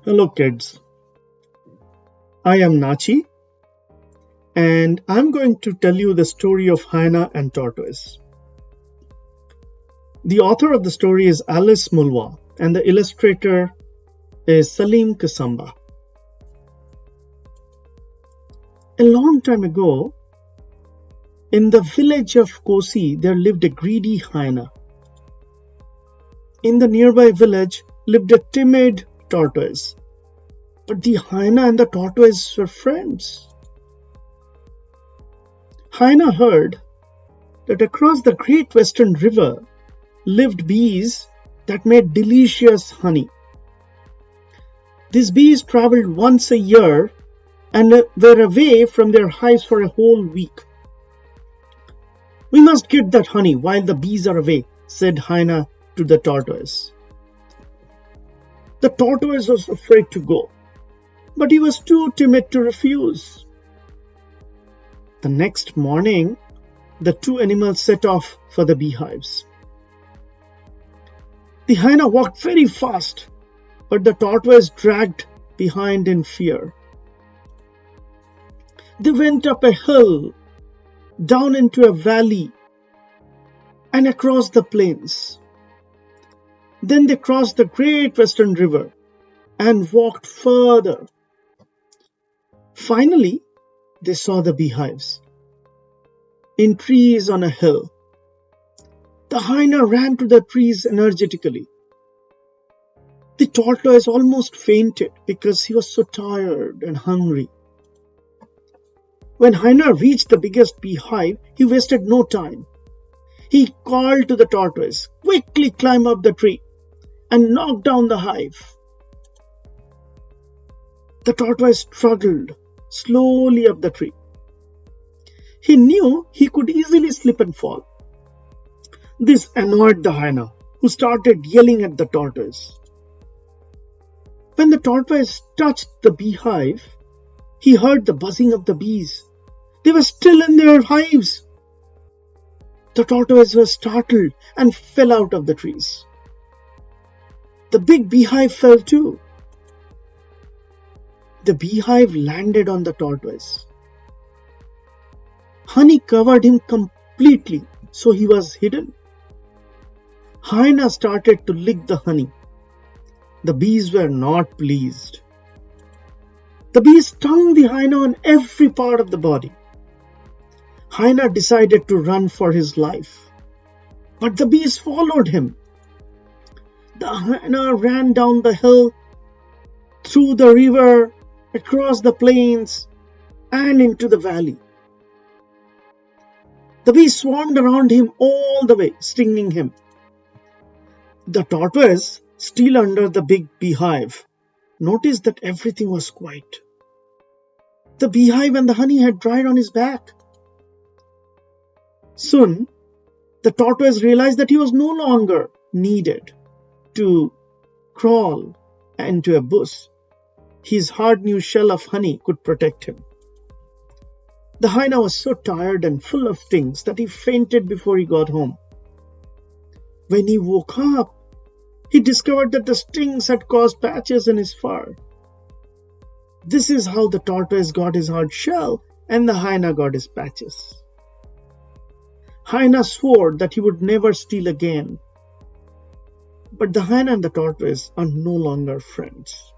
Hello kids, I am Nachi and I'm going to tell you the story of Hyena and Tortoise. The author of the story is Alice Mulwa and the illustrator is Salim Kasamba. A long time ago, in the village of Kosi, there lived a greedy hyena. In the nearby village lived a timid tortoise. But the hyena and the tortoise were friends. Hyena heard that across the great western river lived bees that made delicious honey. These bees traveled once a year and were away from their hives for a whole week. "We must get that honey while the bees are away," said Hyena to the tortoise. The tortoise was afraid to go, but he was too timid to refuse. The next morning, the two animals set off for the beehives. The hyena walked very fast, but the tortoise dragged behind in fear. They went up a hill, down into a valley, and across the plains. Then they crossed the great western river and walked further. Finally, they saw the beehives in trees on a hill. The hyena ran to the trees energetically. The tortoise almost fainted because he was so tired and hungry. When Hyena reached the biggest beehive, he wasted no time. He called to the tortoise, "Quickly climb up the tree and knock down the hive." The tortoise struggled slowly up the tree. He knew he could easily slip and fall. This annoyed the hyena, who started yelling at the tortoise. When the tortoise touched the beehive, he heard the buzzing of the bees. They were still in their hives. The tortoise was startled and fell out of the trees. The big beehive fell too. The beehive landed on the tortoise. Honey covered him completely, so he was hidden. Hyena started to lick the honey. The bees were not pleased. The bees stung the hyena on every part of the body. Hyena decided to run for his life, but the bees followed him. The hyena ran down the hill, through the river, across the plains, and into the valley. The bees swarmed around him all the way, stinging him. The tortoise, still under the big beehive, noticed that everything was quiet. The beehive and the honey had dried on his back. Soon, the tortoise realized that he was no longer needed to crawl into a bush. His hard new shell of honey could protect him. The hyena was so tired and full of stings that he fainted before he got home. When he woke up, he discovered that the stings had caused patches in his fur. This is how the tortoise got his hard shell and the hyena got his patches. Hyena swore that he would never steal again. But the hyena and the tortoise are no longer friends.